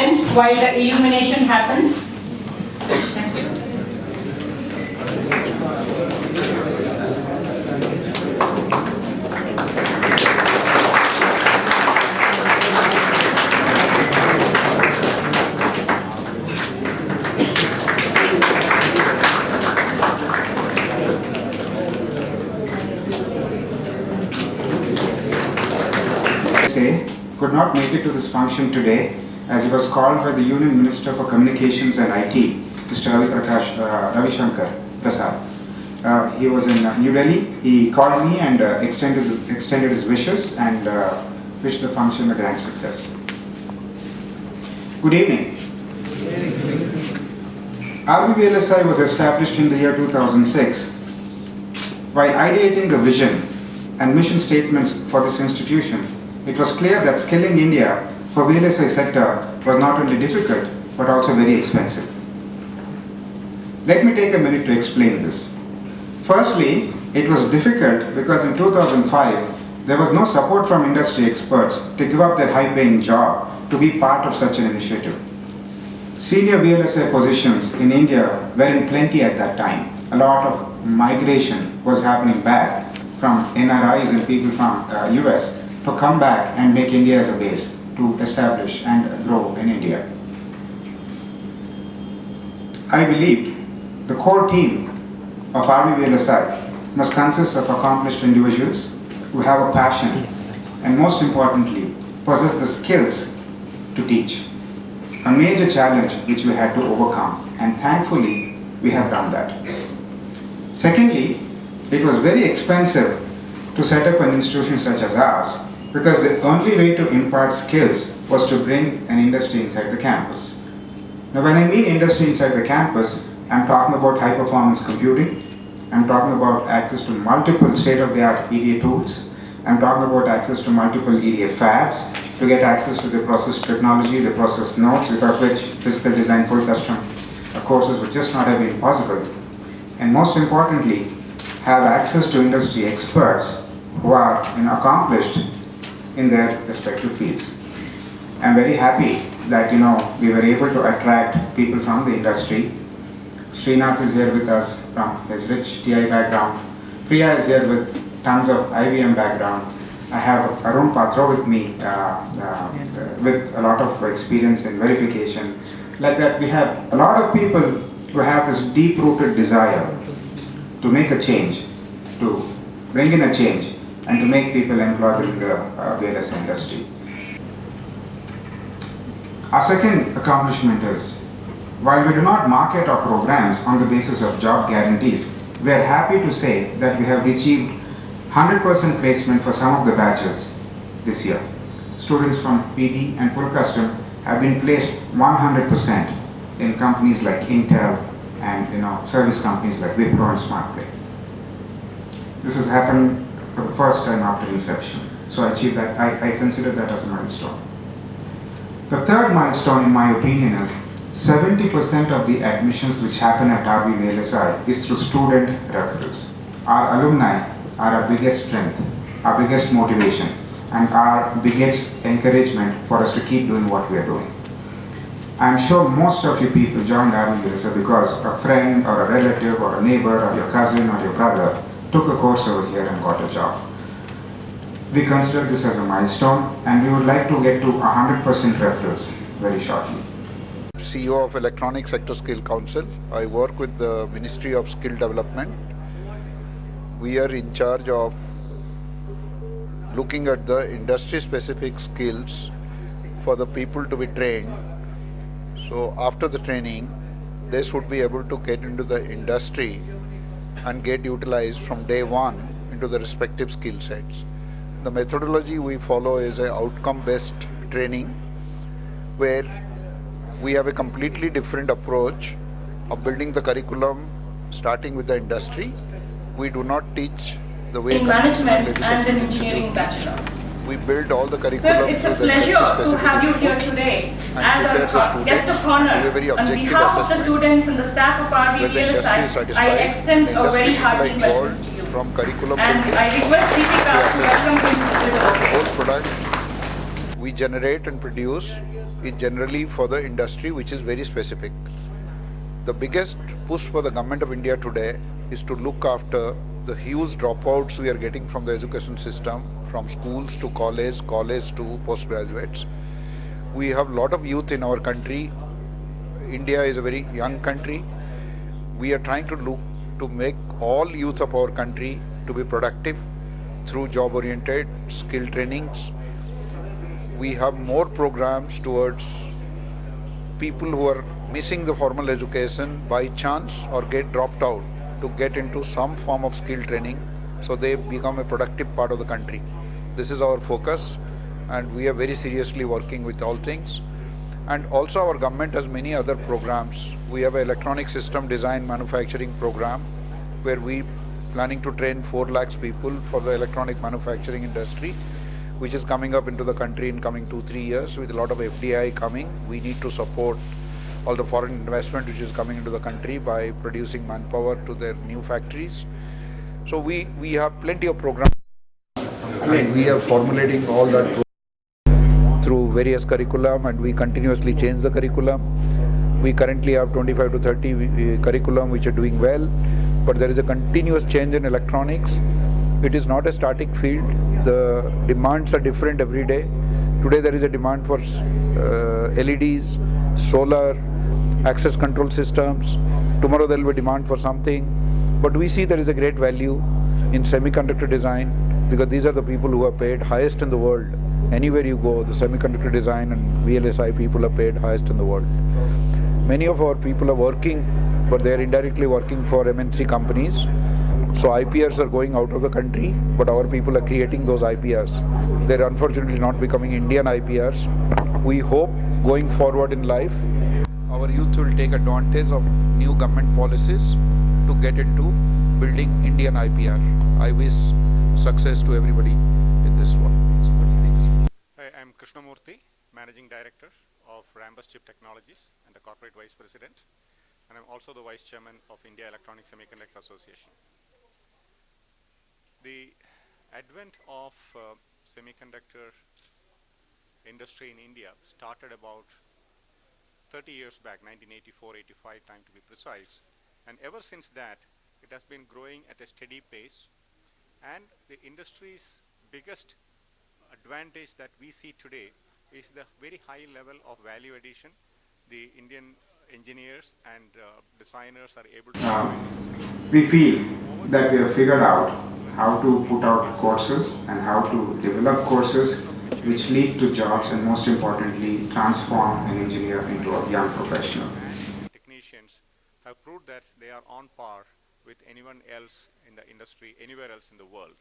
second while the illumination happens. Thank you. Could not make it to this function today as he was called by the Union Minister for Communications and IT, Mr. Ravi Shankar Prasad. He was in New Delhi. He called me and extended his wishes and wished the function a grand success. Good evening. RVVLSI was established in the year 2006. While ideating the vision and mission statements for this institution, it was clear that skilling India for VLSI sector was not only difficult but also very expensive. Let me take a minute to explain this. Firstly, it was difficult because in 2005 there was no support from industry experts to give up their high-paying job to be part of such an initiative. Senior VLSI positions in India were in plenty at that time. A lot of migration was happening back from NRIs and people from US to come back and make India as a base to establish and grow in India. I believed the core team of RVVLSI must consist of accomplished individuals who have a passion and most importantly possess the skills to teach. A major challenge which we had to overcome, and thankfully we have done that. Secondly, it was very expensive to set up an institution such as ours because the only way to impart skills was to bring an industry inside the campus. Now when I mean industry inside the campus, I'm talking about high performance computing, I'm talking about access to multiple state-of-the-art EDA tools, I'm talking about access to multiple EDA fabs, to get access to the process technology, the process nodes, without which physical design full custom courses would just not have been possible. And most importantly, have access to industry experts who are accomplished in their respective fields. I'm very happy that we were able to attract people from the industry. Srinath is here with us from his rich TI background. Priya is here with tons of IBM background. I have Arun Patra with me with a lot of experience in verification. Like that, we have a lot of people who have this deep-rooted desire to make a change, to bring in a change, and to make people employed in the VLS industry. Our second accomplishment is, while we do not market our programs on the basis of job guarantees, we are happy to say that we have achieved 100% placement for some of the batches this year. Students from PD and full custom have been placed 100% in companies like Intel and service companies like Wipro and SmartPlay. This has happened for the first time after inception. So I achieved that. I consider that as a milestone. The third milestone, in my opinion, is 70% of the admissions which happen at RVVLSI is through student referrals. Our alumni are our biggest strength, our biggest motivation, and our biggest encouragement for us to keep doing what we are doing. I'm sure most of you people joined RVVLSI because a friend or a relative or a neighbor or your cousin or your brother took a course over here and got a job. We consider this as a milestone, and we would like to get to 100% referrals very shortly. CEO of Electronic Sector Skill Council. I work with the Ministry of Skill Development. We are in charge of looking at the industry-specific skills for the people to be trained. So after the training, they should be able to get into the industry and get utilized from day one into the respective skill sets. The methodology we follow is an outcome-based training where we have a completely different approach of building the curriculum starting with the industry. We do not teach the way in management and in engineering bachelor. We build all the curriculum. Sir, it's a pleasure to have you here today as our guest of honor. On behalf of the students and the staff of RVVLSI, I extend a very hearty welcome to you. From curriculum and I request Deepika to welcome him to the whole product. We we generate and produce is generally for the industry, which is very specific. The biggest push for the government of India today is to look after the huge dropouts we are getting from the education system, from schools to college, college to postgraduates. We have a lot of youth in our country. India is a very young country. We are trying to look to make all youth of our country to be productive through job-oriented skill trainings. We have more programs towards people who are missing the formal education by chance or get dropped out to get into some form of skill training so they become a productive part of the country. This is our focus, and we are very seriously working with all things. And also our government has many other programs. We have an electronic system design manufacturing program where we planning to train 4 lakhs people for the electronic manufacturing industry, which is coming up into the country in coming 2-3 years with a lot of FDI coming. We need to support all the foreign investment which is coming into the country by producing manpower to their new factories. So we have plenty of programs. And we are formulating all that through various curriculum, and we continuously change the curriculum. We currently have 25 to 30 curriculum which are doing well, but there is a continuous change in electronics. It is not a static field. The demands are different every day. Today there is a demand for LEDs, solar, access control systems. Tomorrow there will be demand for something. But we see there is a great value in semiconductor design, because these are the people who are paid highest in the world. Anywhere you go, the semiconductor design and VLSI people are paid highest in the world. Many of our people are working, but they are indirectly working for MNC companies. So IPRs are going out of the country, but our people are creating those IPRs. They're unfortunately not becoming Indian IPRs. We hope going forward in life, our youth will take advantage of new government policies to get into building Indian IPR. I wish success to everybody in this one. So what do you think? Hi, I'm Krishnamurthy, Managing Director of Rambus Chip Technologies and the Corporate Vice President, and I'm also the Vice Chairman of India Electronic Semiconductor Association. The advent of semiconductor industry in India started about 30 years back, 1984-85 time to be precise, and ever since that it has been growing at a steady pace. And the industry's biggest advantage that we see today is the very high level of value addition the Indian engineers and designers are able to We feel that we have figured out how to put out courses and how to develop courses which lead to jobs, and most importantly transform an engineer into a young professional. Technicians have proved that they are on par with anyone else in the industry anywhere else in the world.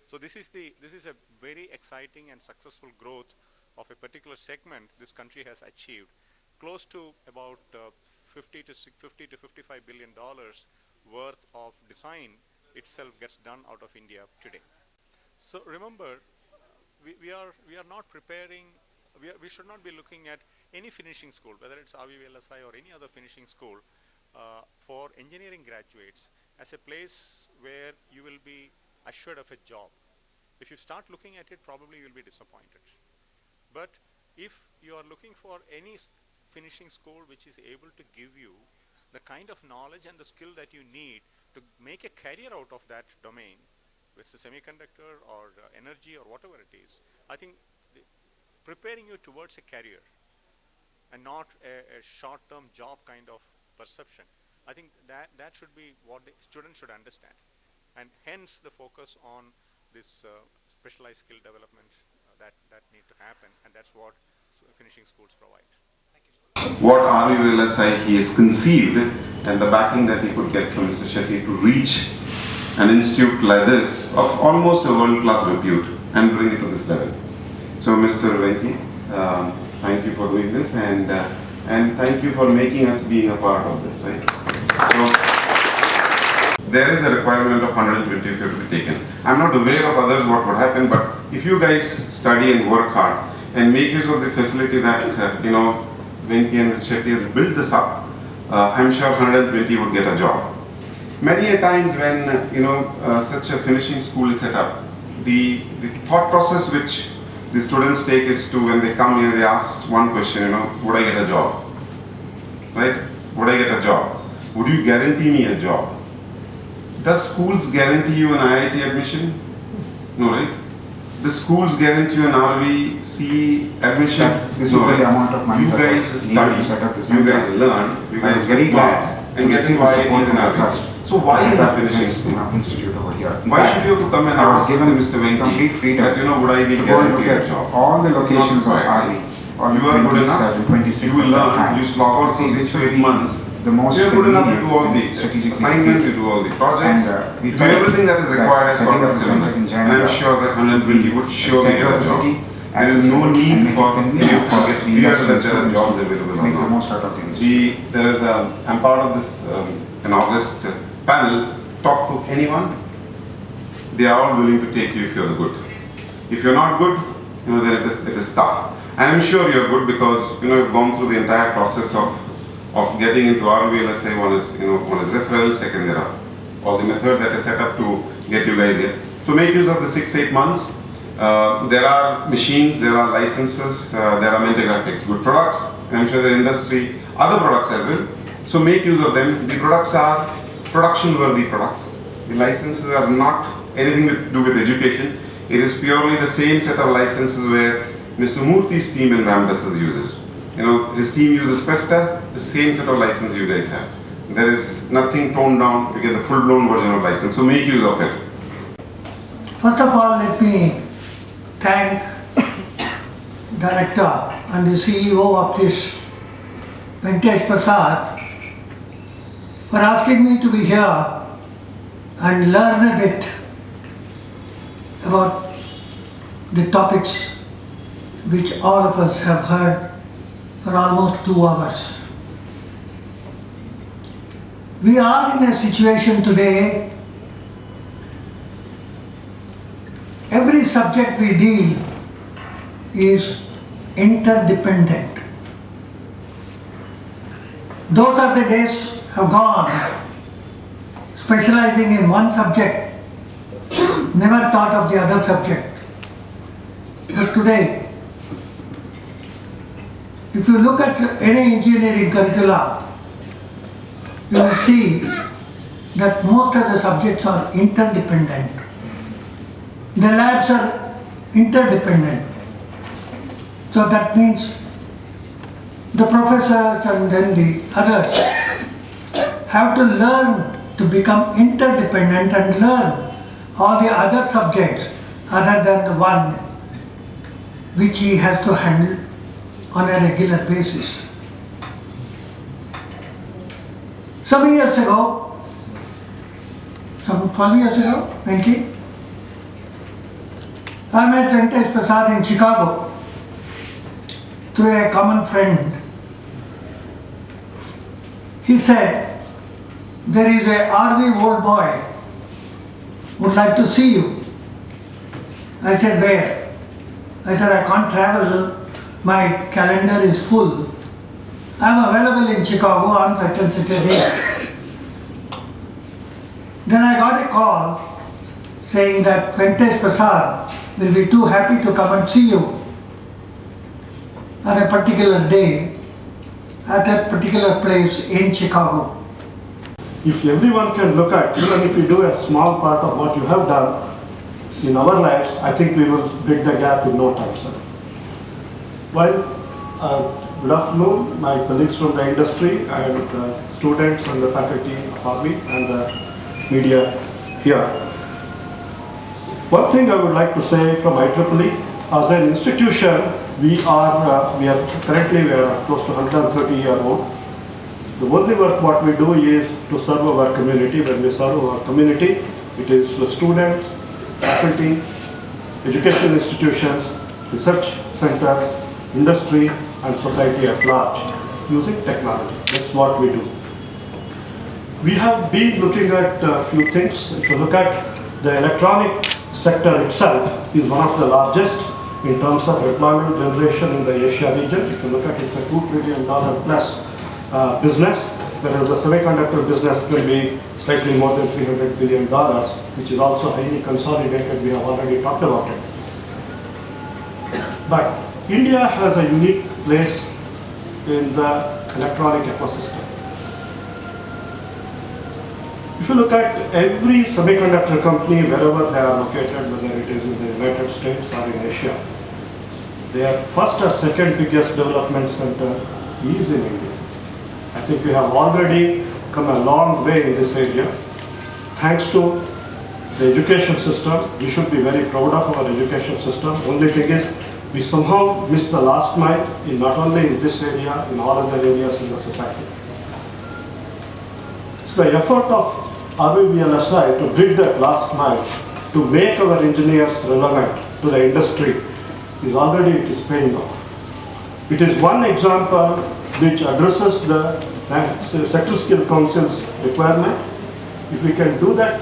So this is a very exciting and successful growth of a particular segment this country has achieved. Close to about 50 to 55 billion dollars worth of design itself gets done out of India today. So remember, we are not preparing. We should not be looking at any finishing school, whether it's RVVLSI or any other finishing school, for engineering graduates as a place where you will be assured of a job. If you start looking at it, probably you will be disappointed. But if you are looking for any finishing school which is able to give you the kind of knowledge and the skill that you need to make a career out of that domain, which is semiconductor or energy or whatever it is, I think preparing you towards a career and not a short-term job kind of perception, I think that should be what the student should understand, and hence the focus on this specialized skill development that need to happen, and that's what finishing schools provide. What RULSI he has conceived and the backing that he could get from Mr. Shetty to reach an institute like this of almost a world-class repute and bring it to this level. So Mr. Venki, thank you for doing this, and thank you for making us being a part of this, right? So there is a requirement of 120 if you have to be taken. I'm not aware of others what would happen, but if you guys study and work hard and make use of the facility that Venki and Mr. Shetty has built this up, I'm sure 120 would get a job. Many a times when such a finishing school is set up, the thought process which the students take is to, when they come here, they ask one question, would I get a job? Right? Would I get a job? Would you guarantee me a job? Does schools guarantee you an IIT admission? No, right? The schools guarantee you an RVC admission? This No, will be right? the amount of money You that guys was study, needed to set up the you center. guys learn, you I was guys very get glad marks to and get receive into the support IITs and from the RVC. trust So why to in set the up finishing this, school? institute over here. In Why fact, should you have to come and I was ask given Mr. Venki complete freedom that, would I be to go and look guaranteed a at job? all the It's not locations of required, RV. right? All You are good enough, 26 you will at that learn, time. you slog out for See 6 which to would 8 be months. the most You are good enough to do all the strategic assignments, you do all the projects, And, you do everything that is required as setting part up of the the centers syllabus. in And I'm January sure that 120 would surely center get a of the job. city, There is access no it, and need make for it convenient you to for get the clear industry that there are students jobs to available or make the not. most out of the industry. There is I'm part of this an August panel. Talk to anyone. They are all willing to take you if you're the good. If you're not good, then it is tough. And I'm sure you're good because you've gone through the entire process of getting into RVLSA. One is referral, second there are all the methods that are set up to get you guys in. So make use of the 6-8 months. There are machines, there are licenses, there are Mentor Graphics, good products. I'm sure the industry, other products as well. So make use of them. The products are production-worthy products. The licenses are not anything to do with education. It is purely the same set of licenses where Mr. Murthy's team in Rambus uses. His team uses Pesta, the same set of license you guys have. There is nothing toned down. You get the full-blown version of license. So make use of it. First of all, let me thank Director and the CEO of this, Venkatesh Prasad, for asking me to be here and learn a bit about the topics which all of us have heard for almost 2 hours. We are in a situation today, every subject we deal is interdependent. Those are the days have gone, specializing in one subject, never thought of the other subject. But today, if you look at any engineering curricula, you will see that most of the subjects are interdependent. The labs are interdependent. So that means the professors and then the others have to learn to become interdependent and learn all the other subjects other than the one which he has to handle on a regular basis. Some years ago, some 12 years ago, 20, I met Venkatesh Prasad in Chicago through a common friend. He said, there is a RV old boy would like to see you. I said, where? I said, I can't travel. My calendar is full. I'm available in Chicago on such and such a day. Then I got a call saying that Venkatesh Prasad will be too happy to come and see you on a particular day at a particular place in Chicago. If everyone can look at, even if we do a small part of what you have done in our lives, I think we will bridge the gap in no time, sir. Well, good afternoon, my colleagues from the industry and students and the faculty of RV and the media here. One thing I would like to say from IEEE, as an institution, we are currently close to 130-year-old. The only work what we do is to serve our community. When we serve our community, it is the students, faculty, education institutions, research centers, industry and society at large using technology. That's what we do. We have been looking at a few things. If you look at the electronic sector itself is one of the largest in terms of employment generation in the Asia region. If you look at it, it's a $2 trillion plus business, whereas the semiconductor business will be slightly more than $300 billion, which is also highly consolidated. We have already talked about it. But India has a unique place in the electronic ecosystem. If you look at every semiconductor company, wherever they are located, whether it is in the United States or in Asia, their first or second biggest development center is in India. I think we have already come a long way in this area. Thanks to the education system, we should be very proud of our education system. Only thing is, we somehow miss the last mile in not only in this area, in all other areas in the society. So the effort of RVVLSI to bridge that last mile, to make our engineers relevant to the industry, is already paying off. It is one example which addresses the Sector Skill Council's requirement. If we can do that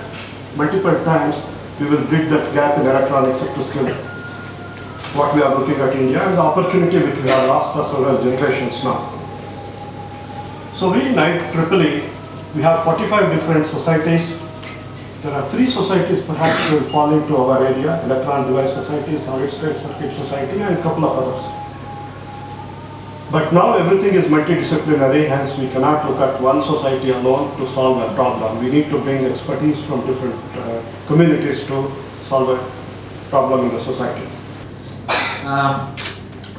multiple times, we will bridge that gap in electronic sector skill. What we are looking at India and the opportunity which we have lost for several generations now. So we in IEEE, we have 45 different societies. There are 3 societies perhaps will fall into our area: Electron Device Society, Solid State Circuit Society, and a couple of others. But now everything is multidisciplinary, hence we cannot look at one society alone to solve a problem. We need to bring expertise from different communities to solve a problem in the society.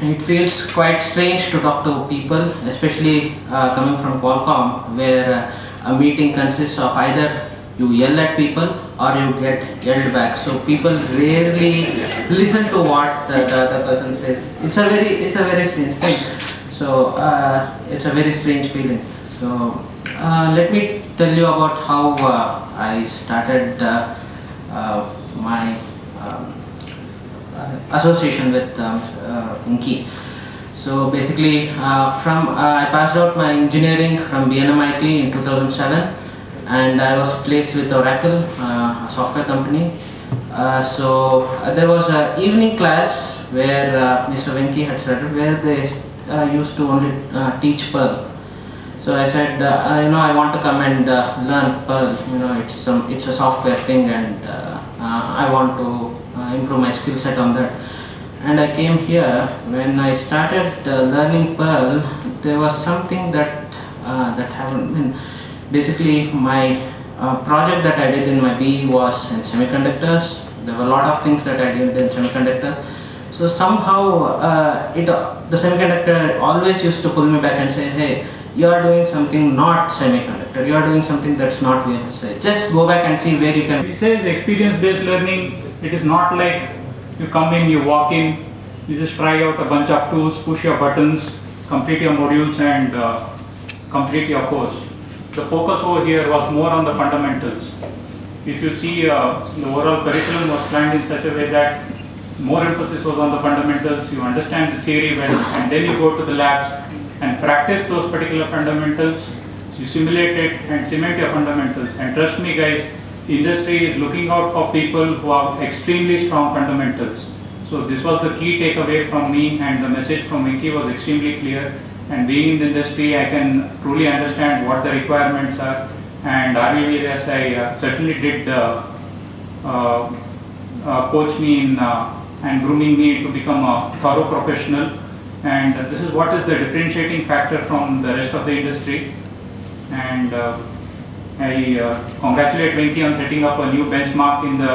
It feels quite strange to talk to people, especially coming from Qualcomm, where a meeting consists of either you yell at people or you get yelled back. So people rarely listen to what the other person says. It's a very strange thing. So it's a very strange feeling. So let me tell you about how I started my association with Inky. So basically, I passed out my engineering from BNMIT in 2007, and I was placed with Oracle, a software company. So there was an evening class where Mr. Venki had started, where they used to only teach Perl. So I said, I want to come and learn Perl. It's a software thing, and I want to improve my skill set on that. And I came here. When I started learning Perl, there was something that happened. I mean, basically, my project that I did in my BE was in semiconductors. There were a lot of things that I did in semiconductors. So somehow, the semiconductor always used to pull me back and say, "Hey, you are doing something not semiconductor. You are doing something that's not VLSI. Just go back and see where you can." He says experience-based learning. It is not like you come in, you walk in, you just try out a bunch of tools, push your buttons, complete your modules, and complete your course. The focus over here was more on the fundamentals. If you see, the overall curriculum was planned in such a way that more emphasis was on the fundamentals. You understand the theory well, and then you go to the labs and practice those particular fundamentals. You simulate it and cement your fundamentals. And trust me, guys, industry is looking out for people who have extremely strong fundamentals. So this was the key takeaway from me, and the message from Vicky was extremely clear. And being in the industry, I can truly understand what the requirements are. And RVVLSI certainly did coach me in and grooming me to become a thorough professional. And this is what is the differentiating factor from the rest of the industry. And I congratulate Venki on setting up a new benchmark in the